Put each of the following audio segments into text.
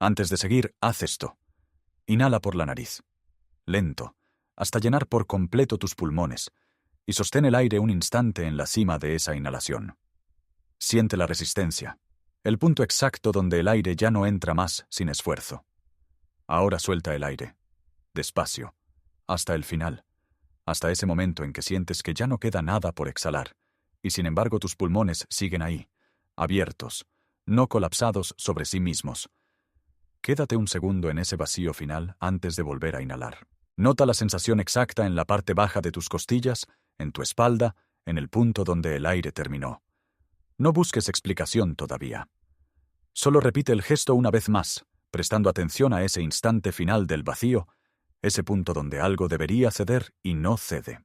Antes de seguir, haz esto. Inhala por la nariz. Lento, hasta llenar por completo tus pulmones, y sostén el aire un instante en la cima de esa inhalación. Siente la resistencia, el punto exacto donde el aire ya no entra más sin esfuerzo. Ahora suelta el aire, despacio, hasta el final, hasta ese momento en que sientes que ya no queda nada por exhalar, y sin embargo tus pulmones siguen ahí, abiertos, no colapsados sobre sí mismos. Quédate un segundo en ese vacío final antes de volver a inhalar. Nota la sensación exacta en la parte baja de tus costillas, en tu espalda, en el punto donde el aire terminó. No busques explicación todavía. Solo repite el gesto una vez más, prestando atención a ese instante final del vacío, ese punto donde algo debería ceder y no cede.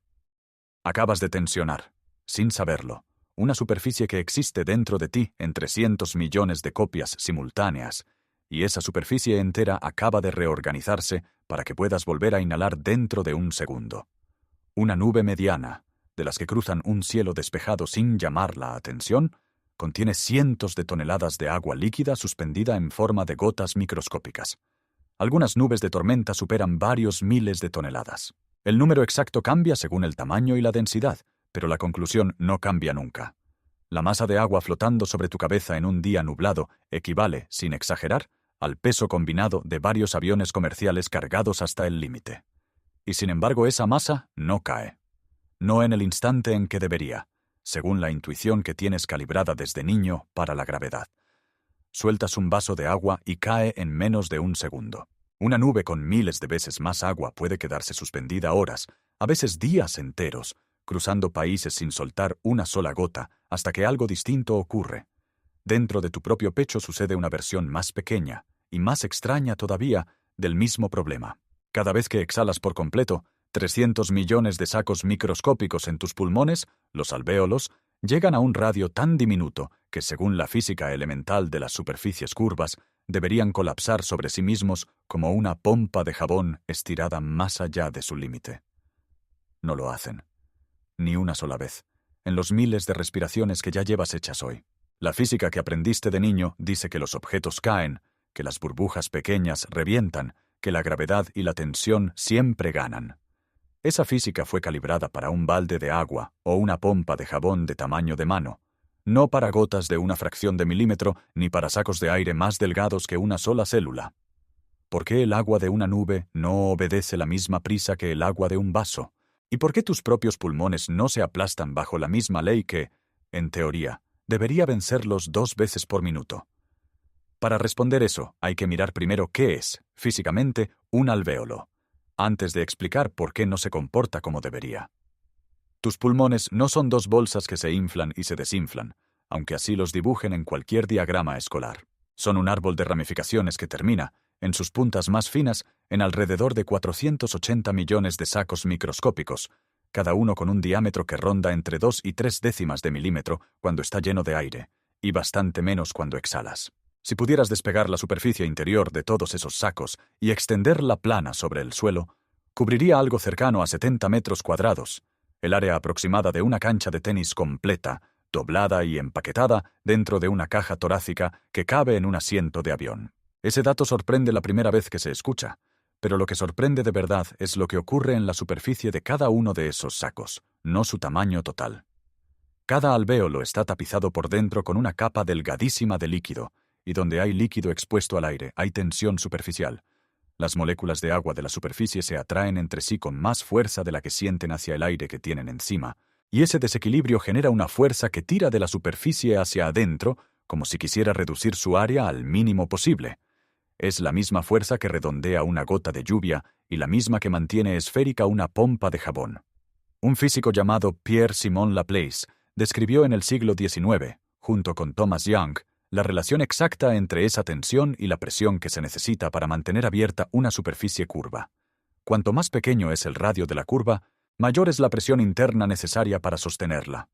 Acabas de tensionar, sin saberlo, una superficie que existe dentro de ti en 300 millones de copias simultáneas, y esa superficie entera acaba de reorganizarse para que puedas volver a inhalar dentro de un segundo. Una nube mediana, de las que cruzan un cielo despejado sin llamar la atención, contiene cientos de toneladas de agua líquida suspendida en forma de gotas microscópicas. Algunas nubes de tormenta superan varios miles de toneladas. El número exacto cambia según el tamaño y la densidad, pero la conclusión no cambia nunca. La masa de agua flotando sobre tu cabeza en un día nublado equivale, sin exagerar, al peso combinado de varios aviones comerciales cargados hasta el límite. Y sin embargo esa masa no cae. No en el instante en que debería, según la intuición que tienes calibrada desde niño para la gravedad. Sueltas un vaso de agua y cae en menos de un segundo. Una nube con miles de veces más agua puede quedarse suspendida horas, a veces días enteros, cruzando países sin soltar una sola gota hasta que algo distinto ocurre. Dentro de tu propio pecho sucede una versión más pequeña, y más extraña todavía, del mismo problema. Cada vez que exhalas por completo, 300 millones de sacos microscópicos en tus pulmones, los alvéolos, llegan a un radio tan diminuto que, según la física elemental de las superficies curvas, deberían colapsar sobre sí mismos como una pompa de jabón estirada más allá de su límite. No lo hacen. Ni una sola vez, en los miles de respiraciones que ya llevas hechas hoy. La física que aprendiste de niño dice que los objetos caen, que las burbujas pequeñas revientan, que la gravedad y la tensión siempre ganan. Esa física fue calibrada para un balde de agua o una pompa de jabón de tamaño de mano, no para gotas de una fracción de milímetro ni para sacos de aire más delgados que una sola célula. ¿Por qué el agua de una nube no obedece la misma prisa que el agua de un vaso? ¿Y por qué tus propios pulmones no se aplastan bajo la misma ley que, en teoría, debería vencerlos 2 veces por minuto? Para responder eso, hay que mirar primero qué es, físicamente, un alvéolo, antes de explicar por qué no se comporta como debería. Tus pulmones no son 2 bolsas que se inflan y se desinflan, aunque así los dibujen en cualquier diagrama escolar. Son un árbol de ramificaciones que termina, en sus puntas más finas, en alrededor de 480 millones de sacos microscópicos, cada uno con un diámetro que ronda entre 2 y 3 décimas de milímetro cuando está lleno de aire, y bastante menos cuando exhalas. Si pudieras despegar la superficie interior de todos esos sacos y extenderla plana sobre el suelo, cubriría algo cercano a 70 metros cuadrados, el área aproximada de una cancha de tenis completa, doblada y empaquetada dentro de una caja torácica que cabe en un asiento de avión. Ese dato sorprende la primera vez que se escucha, pero lo que sorprende de verdad es lo que ocurre en la superficie de cada uno de esos sacos, no su tamaño total. Cada alvéolo está tapizado por dentro con una capa delgadísima de líquido, y donde hay líquido expuesto al aire hay tensión superficial. Las moléculas de agua de la superficie se atraen entre sí con más fuerza de la que sienten hacia el aire que tienen encima, y ese desequilibrio genera una fuerza que tira de la superficie hacia adentro, como si quisiera reducir su área al mínimo posible. Es la misma fuerza que redondea una gota de lluvia y la misma que mantiene esférica una pompa de jabón. Un físico llamado Pierre-Simon Laplace describió en el siglo XIX, junto con Thomas Young, la relación exacta entre esa tensión y la presión que se necesita para mantener abierta una superficie curva. Cuanto más pequeño es el radio de la curva, mayor es la presión interna necesaria para sostenerla.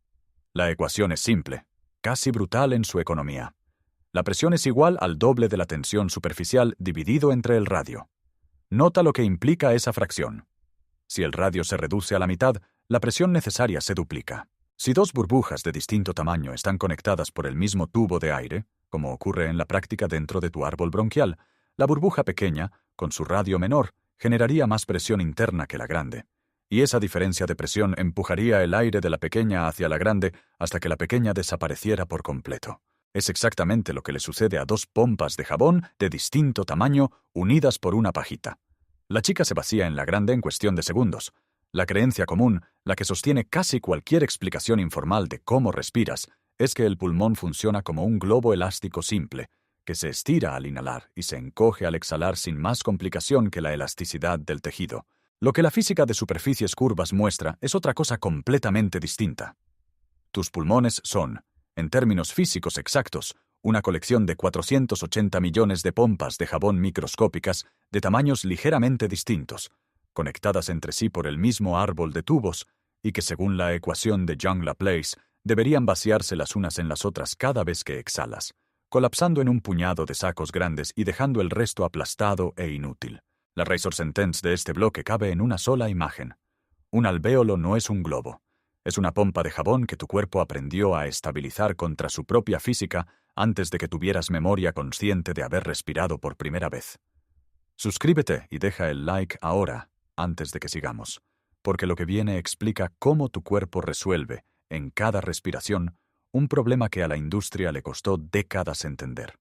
La ecuación es simple, casi brutal en su economía. La presión es igual al doble de la tensión superficial dividido entre el radio. Nota lo que implica esa fracción. Si el radio se reduce a la mitad, la presión necesaria se duplica. Si 2 burbujas de distinto tamaño están conectadas por el mismo tubo de aire, como ocurre en la práctica dentro de tu árbol bronquial, La burbuja pequeña, con su radio menor, generaría más presión interna que la grande, y esa diferencia de presión empujaría el aire de la pequeña hacia la grande hasta que la pequeña desapareciera por completo. Es exactamente lo que le sucede a dos pompas de jabón de distinto tamaño unidas por una pajita. La chica se vacía en la grande en cuestión de segundos. La creencia común, la que sostiene casi cualquier explicación informal de cómo respiras, es que el pulmón funciona como un globo elástico simple, que se estira al inhalar y se encoge al exhalar sin más complicación que la elasticidad del tejido. Lo que la física de superficies curvas muestra es otra cosa completamente distinta. Tus pulmones son, en términos físicos exactos, una colección de 480 millones de pompas de jabón microscópicas de tamaños ligeramente distintos, conectadas entre sí por el mismo árbol de tubos, y que según la ecuación de Young-Laplace deberían vaciarse las unas en las otras cada vez que exhalas, colapsando en un puñado de sacos grandes y dejando el resto aplastado e inútil. La razor sentence de este bloque cabe en una sola imagen. Un alvéolo no es un globo. Es una pompa de jabón que tu cuerpo aprendió a estabilizar contra su propia física antes de que tuvieras memoria consciente de haber respirado por primera vez. Suscríbete y deja el like ahora, antes de que sigamos, porque lo que viene explica cómo tu cuerpo resuelve, en cada respiración, un problema que a la industria le costó décadas entender.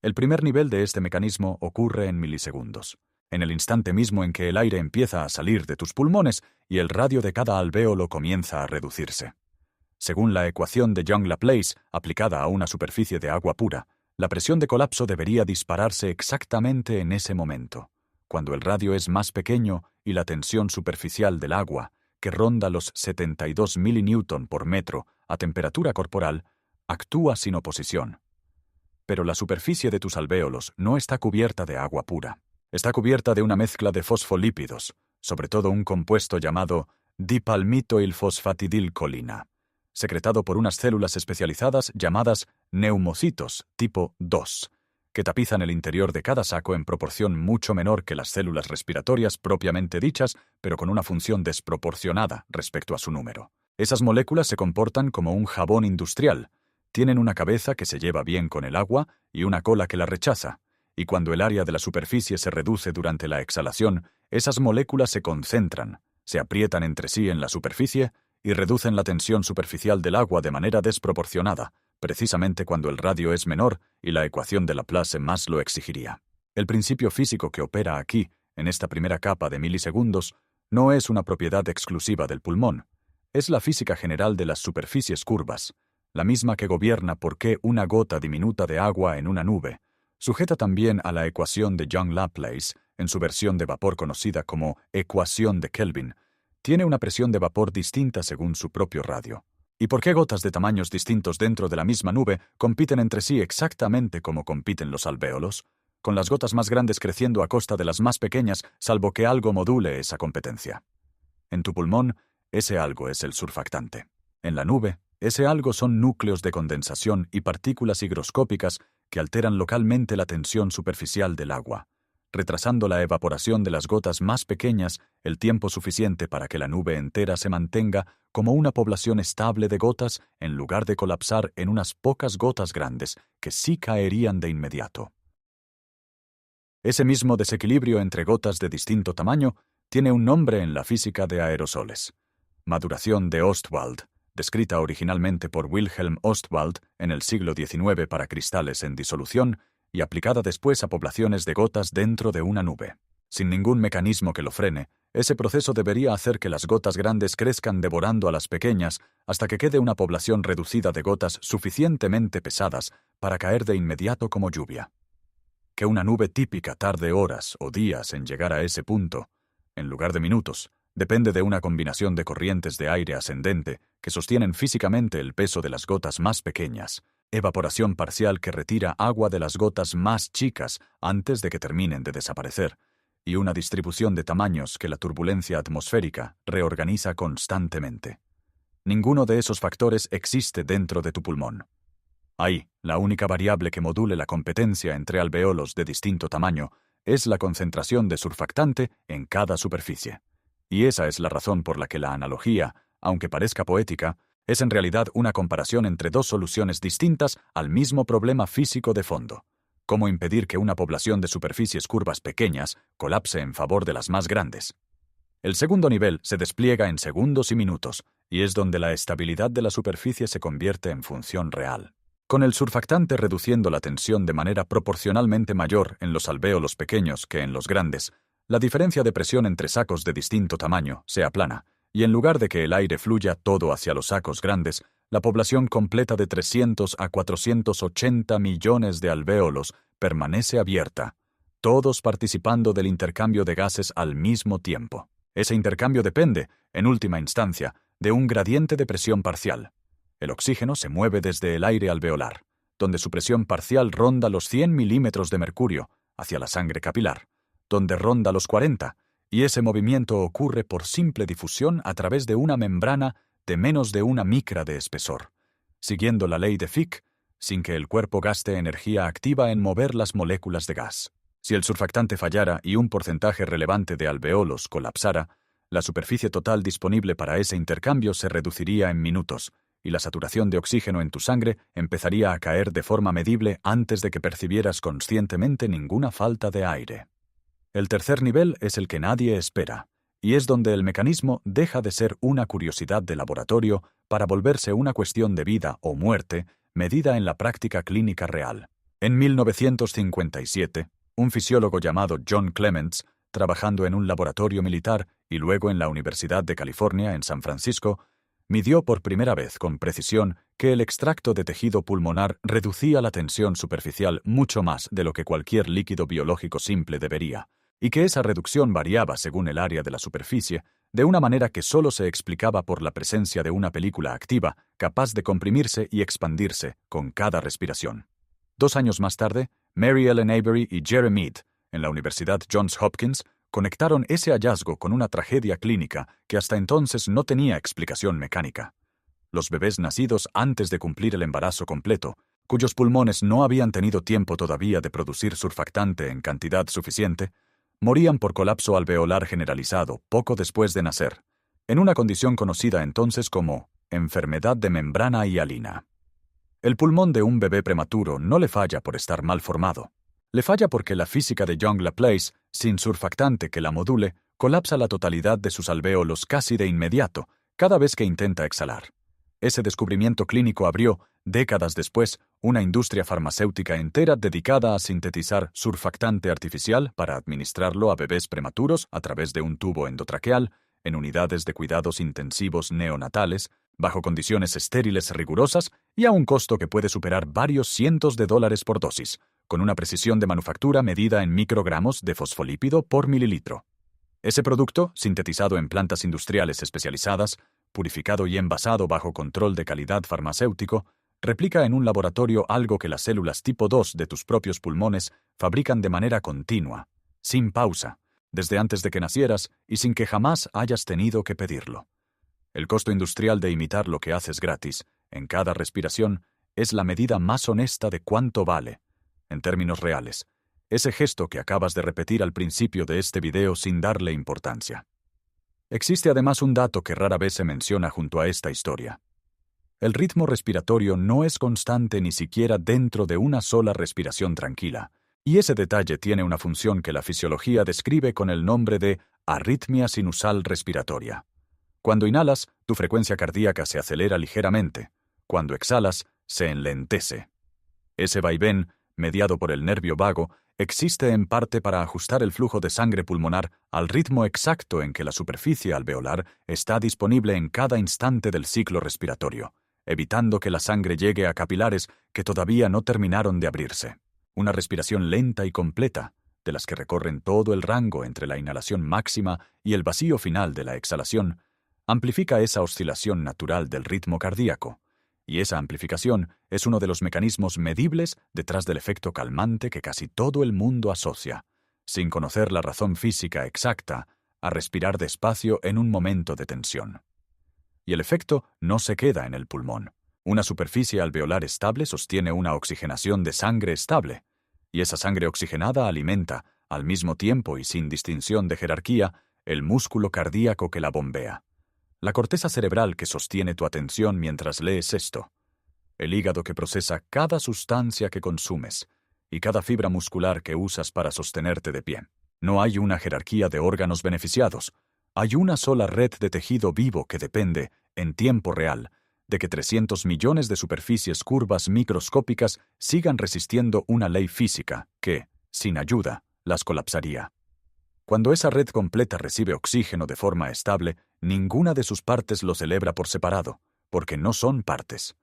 El primer nivel de este mecanismo ocurre en milisegundos, en el instante mismo en que el aire empieza a salir de tus pulmones y el radio de cada alvéolo comienza a reducirse. Según la ecuación de Young-Laplace aplicada a una superficie de agua pura, la presión de colapso debería dispararse exactamente en ese momento, cuando el radio es más pequeño y la tensión superficial del agua, que ronda los 72 milinewton por metro a temperatura corporal, actúa sin oposición. Pero la superficie de tus alvéolos no está cubierta de agua pura. Está cubierta de una mezcla de fosfolípidos, sobre todo un compuesto llamado dipalmitoilfosfatidilcolina, secretado por unas células especializadas llamadas neumocitos tipo 2, que tapizan el interior de cada saco en proporción mucho menor que las células respiratorias propiamente dichas, pero con una función desproporcionada respecto a su número. Esas moléculas se comportan como un jabón industrial, tienen una cabeza que se lleva bien con el agua y una cola que la rechaza, y cuando el área de la superficie se reduce durante la exhalación, esas moléculas se concentran, se aprietan entre sí en la superficie y reducen la tensión superficial del agua de manera desproporcionada, precisamente cuando el radio es menor y la ecuación de Laplace más lo exigiría. El principio físico que opera aquí, en esta primera capa de milisegundos, no es una propiedad exclusiva del pulmón, es la física general de las superficies curvas, la misma que gobierna por qué una gota diminuta de agua en una nube, sujeta también a la ecuación de Young-Laplace, en su versión de vapor conocida como ecuación de Kelvin, tiene una presión de vapor distinta según su propio radio. ¿Y por qué gotas de tamaños distintos dentro de la misma nube compiten entre sí exactamente como compiten los alvéolos, con las gotas más grandes creciendo a costa de las más pequeñas, salvo que algo module esa competencia? En tu pulmón, ese algo es el surfactante. En la nube, ese algo son núcleos de condensación y partículas higroscópicas que alteran localmente la tensión superficial del agua, retrasando la evaporación de las gotas más pequeñas el tiempo suficiente para que la nube entera se mantenga como una población estable de gotas en lugar de colapsar en unas pocas gotas grandes que sí caerían de inmediato. Ese mismo desequilibrio entre gotas de distinto tamaño tiene un nombre en la física de aerosoles: maduración de Ostwald, descrita originalmente por Wilhelm Ostwald en el siglo XIX para cristales en disolución y aplicada después a poblaciones de gotas dentro de una nube. Sin ningún mecanismo que lo frene, ese proceso debería hacer que las gotas grandes crezcan devorando a las pequeñas hasta que quede una población reducida de gotas suficientemente pesadas para caer de inmediato como lluvia. Que una nube típica tarde horas o días en llegar a ese punto, en lugar de minutos, depende de una combinación de corrientes de aire ascendente que sostienen físicamente el peso de las gotas más pequeñas, evaporación parcial que retira agua de las gotas más chicas antes de que terminen de desaparecer, y una distribución de tamaños que la turbulencia atmosférica reorganiza constantemente. Ninguno de esos factores existe dentro de tu pulmón. Ahí, la única variable que module la competencia entre alvéolos de distinto tamaño es la concentración de surfactante en cada superficie. Y esa es la razón por la que la analogía, aunque parezca poética, es en realidad una comparación entre dos soluciones distintas al mismo problema físico de fondo. cómo impedir que una población de superficies curvas pequeñas colapse en favor de las más grandes. El segundo nivel se despliega en segundos y minutos, y es donde la estabilidad de la superficie se convierte en función real. Con el surfactante reduciendo la tensión de manera proporcionalmente mayor en los alvéolos pequeños que en los grandes, la diferencia de presión entre sacos de distinto tamaño se aplana, y en lugar de que el aire fluya todo hacia los sacos grandes, la población completa de 300 a 480 millones de alvéolos permanece abierta, todos participando del intercambio de gases al mismo tiempo. Ese intercambio depende, en última instancia, de un gradiente de presión parcial. El oxígeno se mueve desde el aire alveolar, donde su presión parcial ronda los 100 milímetros de mercurio, hacia la sangre capilar, donde ronda los 40, y ese movimiento ocurre por simple difusión a través de una membrana de menos de 1 micra de espesor, siguiendo la ley de Fick, sin que el cuerpo gaste energía activa en mover las moléculas de gas. Si el surfactante fallara y un porcentaje relevante de alvéolos colapsara, la superficie total disponible para ese intercambio se reduciría en minutos, y la saturación de oxígeno en tu sangre empezaría a caer de forma medible antes de que percibieras conscientemente ninguna falta de aire. El tercer nivel es el que nadie espera, y es donde el mecanismo deja de ser una curiosidad de laboratorio para volverse una cuestión de vida o muerte medida en la práctica clínica real. En 1957, un fisiólogo llamado John Clements, trabajando en un laboratorio militar y luego en la Universidad de California en San Francisco, midió por primera vez con precisión que el extracto de tejido pulmonar reducía la tensión superficial mucho más de lo que cualquier líquido biológico simple debería, y que esa reducción variaba según el área de la superficie, de una manera que solo se explicaba por la presencia de una película activa capaz de comprimirse y expandirse con cada respiración. 2 años más tarde, Mary Ellen Avery y Jerry Mead, en la Universidad Johns Hopkins, conectaron ese hallazgo con una tragedia clínica que hasta entonces no tenía explicación mecánica. Los bebés nacidos antes de cumplir el embarazo completo, cuyos pulmones no habían tenido tiempo todavía de producir surfactante en cantidad suficiente, morían por colapso alveolar generalizado poco después de nacer, en una condición conocida entonces como enfermedad de membrana hialina. El pulmón de un bebé prematuro no le falla por estar mal formado. Le falla porque la física de Young-Laplace, sin surfactante que la module, colapsa la totalidad de sus alvéolos casi de inmediato, cada vez que intenta exhalar. Ese descubrimiento clínico abrió, décadas después, una industria farmacéutica entera dedicada a sintetizar surfactante artificial para administrarlo a bebés prematuros a través de un tubo endotraqueal, en unidades de cuidados intensivos neonatales, bajo condiciones estériles rigurosas y a un costo que puede superar varios cientos de dólares por dosis, con una precisión de manufactura medida en microgramos de fosfolípido por mililitro. Ese producto, sintetizado en plantas industriales especializadas, purificado y envasado bajo control de calidad farmacéutico, replica en un laboratorio algo que las células tipo 2 de tus propios pulmones fabrican de manera continua, sin pausa, desde antes de que nacieras y sin que jamás hayas tenido que pedirlo. El costo industrial de imitar lo que haces gratis, en cada respiración, es la medida más honesta de cuánto vale, en términos reales, ese gesto que acabas de repetir al principio de este video sin darle importancia. Existe además un dato que rara vez se menciona junto a esta historia. El ritmo respiratorio no es constante ni siquiera dentro de una sola respiración tranquila, y ese detalle tiene una función que la fisiología describe con el nombre de arritmia sinusal respiratoria. Cuando inhalas, tu frecuencia cardíaca se acelera ligeramente. Cuando exhalas, se enlentece. Ese vaivén, mediado por el nervio vago, existe en parte para ajustar el flujo de sangre pulmonar al ritmo exacto en que la superficie alveolar está disponible en cada instante del ciclo respiratorio, evitando que la sangre llegue a capilares que todavía no terminaron de abrirse. Una respiración lenta y completa, de las que recorren todo el rango entre la inhalación máxima y el vacío final de la exhalación, amplifica esa oscilación natural del ritmo cardíaco, y esa amplificación es uno de los mecanismos medibles detrás del efecto calmante que casi todo el mundo asocia, sin conocer la razón física exacta, a respirar despacio en un momento de tensión. Y el efecto no se queda en el pulmón. Una superficie alveolar estable sostiene una oxigenación de sangre estable, y esa sangre oxigenada alimenta, al mismo tiempo y sin distinción de jerarquía, el músculo cardíaco que la bombea. La corteza cerebral que sostiene tu atención mientras lees esto. El hígado que procesa cada sustancia que consumes. y cada fibra muscular que usas para sostenerte de pie. No hay una jerarquía de órganos beneficiados. Hay una sola red de tejido vivo que depende, en tiempo real, de que 300 millones de superficies curvas microscópicas sigan resistiendo una ley física que, sin ayuda, las colapsaría. Cuando esa red completa recibe oxígeno de forma estable, ninguna de sus partes lo celebra por separado, porque no son partes.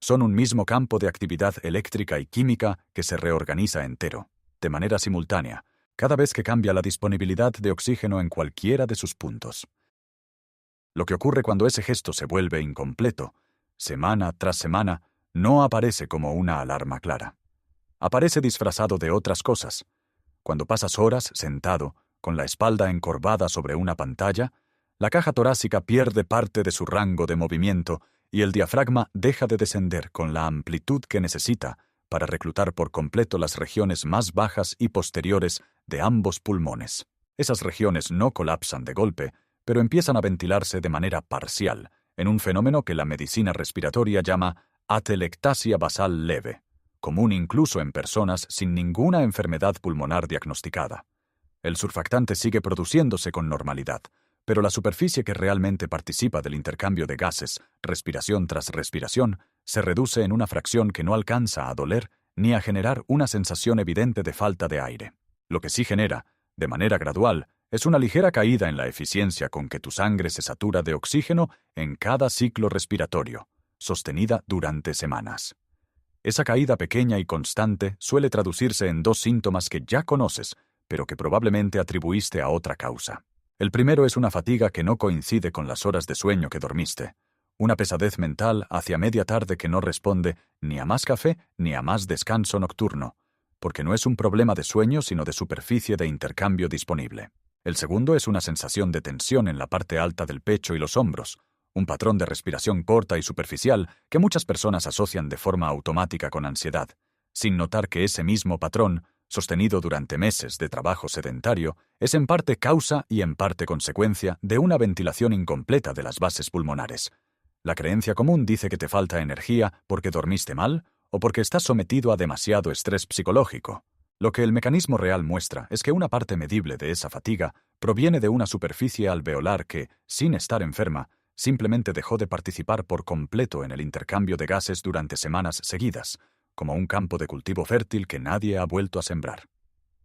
Son un mismo campo de actividad eléctrica y química que se reorganiza entero, de manera simultánea, cada vez que cambia la disponibilidad de oxígeno en cualquiera de sus puntos. Lo que ocurre cuando ese gesto se vuelve incompleto, semana tras semana, no aparece como una alarma clara. Aparece disfrazado de otras cosas. Cuando pasas horas sentado, con la espalda encorvada sobre una pantalla, la caja torácica pierde parte de su rango de movimiento y el diafragma deja de descender con la amplitud que necesita para reclutar por completo las regiones más bajas y posteriores de ambos pulmones. Esas regiones no colapsan de golpe, pero empiezan a ventilarse de manera parcial, en un fenómeno que la medicina respiratoria llama atelectasia basal leve, común incluso en personas sin ninguna enfermedad pulmonar diagnosticada. El surfactante sigue produciéndose con normalidad, pero la superficie que realmente participa del intercambio de gases, respiración tras respiración, se reduce en una fracción que no alcanza a doler ni a generar una sensación evidente de falta de aire. Lo que sí genera, de manera gradual, es una ligera caída en la eficiencia con que tu sangre se satura de oxígeno en cada ciclo respiratorio, sostenida durante semanas. Esa caída pequeña y constante suele traducirse en dos síntomas que ya conoces, pero que probablemente atribuiste a otra causa. El primero es una fatiga que no coincide con las horas de sueño que dormiste, una pesadez mental hacia media tarde que no responde ni a más café ni a más descanso nocturno, porque no es un problema de sueño sino de superficie de intercambio disponible. El segundo es una sensación de tensión en la parte alta del pecho y los hombros, un patrón de respiración corta y superficial que muchas personas asocian de forma automática con ansiedad, sin notar que ese mismo patrón, sostenido durante meses de trabajo sedentario, es en parte causa y en parte consecuencia de una ventilación incompleta de las bases pulmonares. La creencia común dice que te falta energía porque dormiste mal o porque estás sometido a demasiado estrés psicológico. Lo que el mecanismo real muestra es que una parte medible de esa fatiga proviene de una superficie alveolar que, sin estar enferma, simplemente dejó de participar por completo en el intercambio de gases durante semanas seguidas, como un campo de cultivo fértil que nadie ha vuelto a sembrar.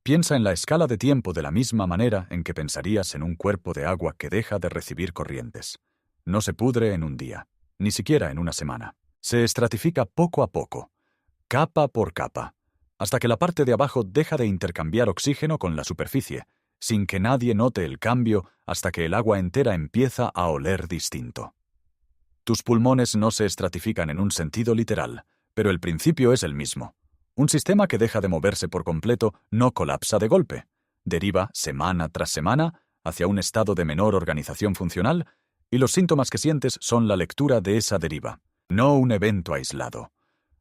Piensa en la escala de tiempo de la misma manera en que pensarías en un cuerpo de agua que deja de recibir corrientes. No se pudre en un día, ni siquiera en una semana. Se estratifica poco a poco, capa por capa, hasta que la parte de abajo deja de intercambiar oxígeno con la superficie, sin que nadie note el cambio hasta que el agua entera empieza a oler distinto. Tus pulmones no se estratifican en un sentido literal, pero el principio es el mismo. Un sistema que deja de moverse por completo no colapsa de golpe. Deriva, semana tras semana, hacia un estado de menor organización funcional, y los síntomas que sientes son la lectura de esa deriva, no un evento aislado.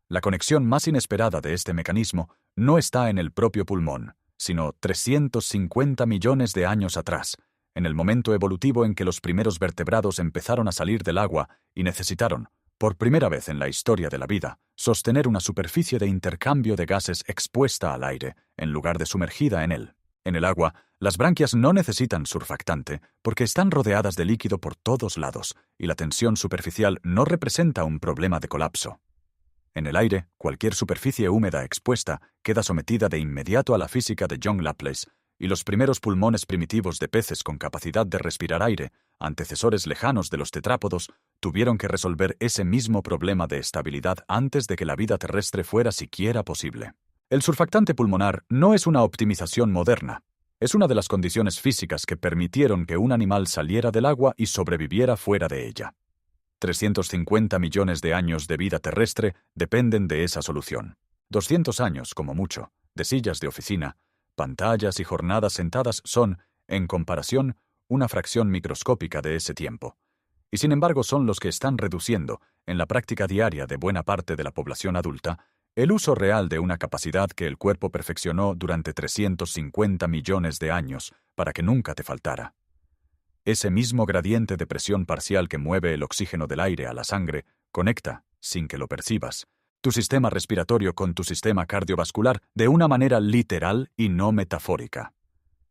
La conexión más inesperada de este mecanismo no está en el propio pulmón, sino 350 millones de años atrás, en el momento evolutivo en que los primeros vertebrados empezaron a salir del agua y necesitaron, por primera vez en la historia de la vida, sostener una superficie de intercambio de gases expuesta al aire, en lugar de sumergida en él. En el agua, las branquias no necesitan surfactante porque están rodeadas de líquido por todos lados y la tensión superficial no representa un problema de colapso. En el aire, cualquier superficie húmeda expuesta queda sometida de inmediato a la física de John Laplace, y los primeros pulmones primitivos de peces con capacidad de respirar aire, antecesores lejanos de los tetrápodos, tuvieron que resolver ese mismo problema de estabilidad antes de que la vida terrestre fuera siquiera posible. El surfactante pulmonar no es una optimización moderna. Es una de las condiciones físicas que permitieron que un animal saliera del agua y sobreviviera fuera de ella. 350 millones de años de vida terrestre dependen de esa solución. 200 años, como mucho, de sillas de oficina, pantallas y jornadas sentadas son, en comparación, una fracción microscópica de ese tiempo. Y sin embargo son los que están reduciendo, en la práctica diaria de buena parte de la población adulta, el uso real de una capacidad que el cuerpo perfeccionó durante 350 millones de años para que nunca te faltara. Ese mismo gradiente de presión parcial que mueve el oxígeno del aire a la sangre conecta, sin que lo percibas, tu sistema respiratorio con tu sistema cardiovascular de una manera literal y no metafórica.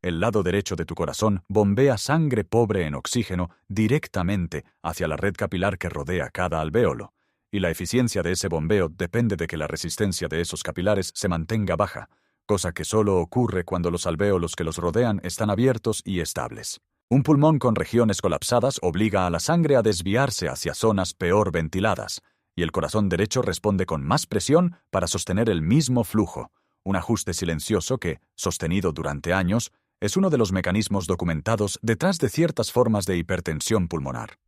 El lado derecho de tu corazón bombea sangre pobre en oxígeno directamente hacia la red capilar que rodea cada alvéolo, y la eficiencia de ese bombeo depende de que la resistencia de esos capilares se mantenga baja, cosa que solo ocurre cuando los alvéolos que los rodean están abiertos y estables. Un pulmón con regiones colapsadas obliga a la sangre a desviarse hacia zonas peor ventiladas, y el corazón derecho responde con más presión para sostener el mismo flujo, un ajuste silencioso que, sostenido durante años, es uno de los mecanismos documentados detrás de ciertas formas de hipertensión pulmonar.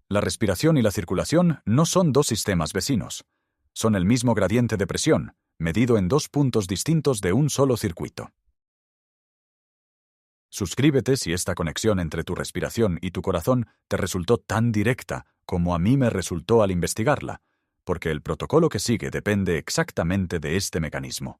La respiración y la circulación no son dos sistemas vecinos. Son el mismo gradiente de presión, medido en dos puntos distintos de un solo circuito. Suscríbete si esta conexión entre tu respiración y tu corazón te resultó tan directa como a mí me resultó al investigarla, porque el protocolo que sigue depende exactamente de este mecanismo.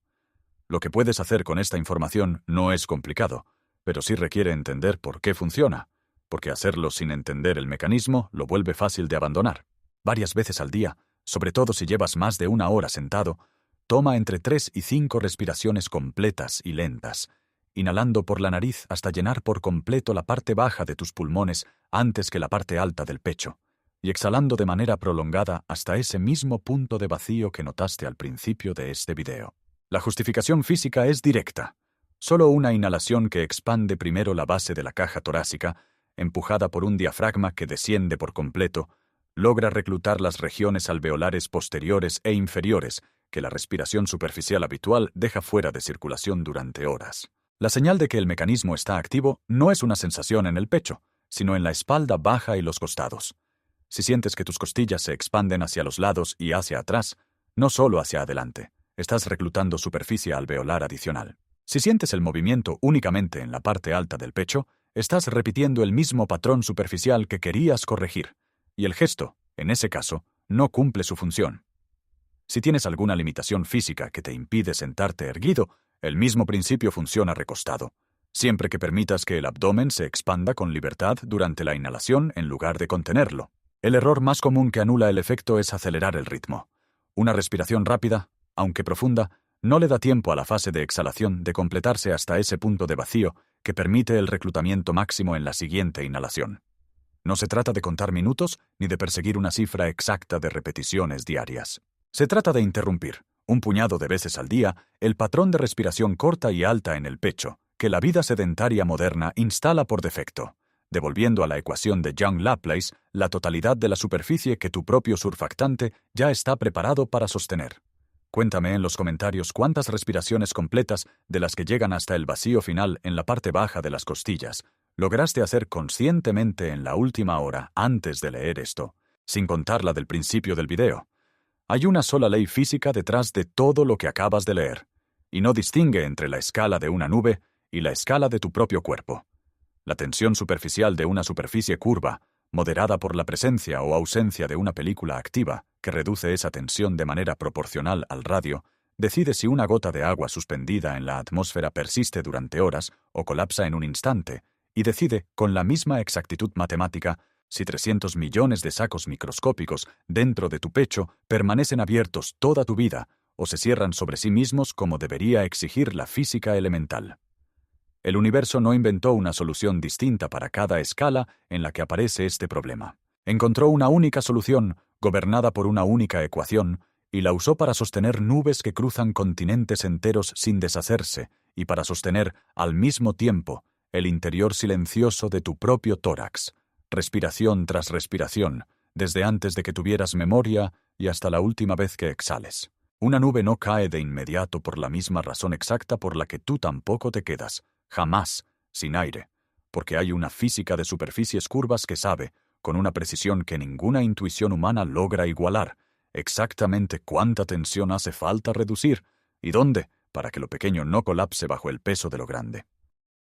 Lo que puedes hacer con esta información no es complicado, pero sí requiere entender por qué funciona, porque hacerlo sin entender el mecanismo lo vuelve fácil de abandonar. Varias veces al día, sobre todo si llevas más de 1 hora sentado, toma entre 3 y 5 respiraciones completas y lentas, inhalando por la nariz hasta llenar por completo la parte baja de tus pulmones antes que la parte alta del pecho, y exhalando de manera prolongada hasta ese mismo punto de vacío que notaste al principio de este video. La justificación física es directa. Solo una inhalación que expande primero la base de la caja torácica, empujada por un diafragma que desciende por completo, logra reclutar las regiones alveolares posteriores e inferiores que la respiración superficial habitual deja fuera de circulación durante horas. La señal de que el mecanismo está activo no es una sensación en el pecho, sino en la espalda baja y los costados. Si sientes que tus costillas se expanden hacia los lados y hacia atrás, no solo hacia adelante, estás reclutando superficie alveolar adicional. Si sientes el movimiento únicamente en la parte alta del pecho, estás repitiendo el mismo patrón superficial que querías corregir, y el gesto, en ese caso, no cumple su función. Si tienes alguna limitación física que te impide sentarte erguido, el mismo principio funciona recostado, siempre que permitas que el abdomen se expanda con libertad durante la inhalación en lugar de contenerlo. El error más común que anula el efecto es acelerar el ritmo. Una respiración rápida, aunque profunda, no le da tiempo a la fase de exhalación de completarse hasta ese punto de vacío que permite el reclutamiento máximo en la siguiente inhalación. No se trata de contar minutos ni de perseguir una cifra exacta de repeticiones diarias. Se trata de interrumpir, un puñado de veces al día, el patrón de respiración corta y alta en el pecho, que la vida sedentaria moderna instala por defecto, devolviendo a la ecuación de Young-Laplace la totalidad de la superficie que tu propio surfactante ya está preparado para sostener. Cuéntame en los comentarios cuántas respiraciones completas de las que llegan hasta el vacío final en la parte baja de las costillas lograste hacer conscientemente en la última hora antes de leer esto, sin contar la del principio del video. Hay una sola ley física detrás de todo lo que acabas de leer, y no distingue entre la escala de una nube y la escala de tu propio cuerpo. La tensión superficial de una superficie curva, moderada por la presencia o ausencia de una película activa, que reduce esa tensión de manera proporcional al radio, decide si una gota de agua suspendida en la atmósfera persiste durante horas o colapsa en un instante, y decide, con la misma exactitud matemática, si 300 millones de sacos microscópicos dentro de tu pecho permanecen abiertos toda tu vida o se cierran sobre sí mismos como debería exigir la física elemental. El universo no inventó una solución distinta para cada escala en la que aparece este problema. Encontró una única solución, gobernada por una única ecuación, y la usó para sostener nubes que cruzan continentes enteros sin deshacerse, y para sostener, al mismo tiempo, el interior silencioso de tu propio tórax, respiración tras respiración, desde antes de que tuvieras memoria y hasta la última vez que exhales. Una nube no cae de inmediato por la misma razón exacta por la que tú tampoco te quedas, jamás, sin aire, porque hay una física de superficies curvas que sabe, con una precisión que ninguna intuición humana logra igualar, exactamente cuánta tensión hace falta reducir y dónde para que lo pequeño no colapse bajo el peso de lo grande.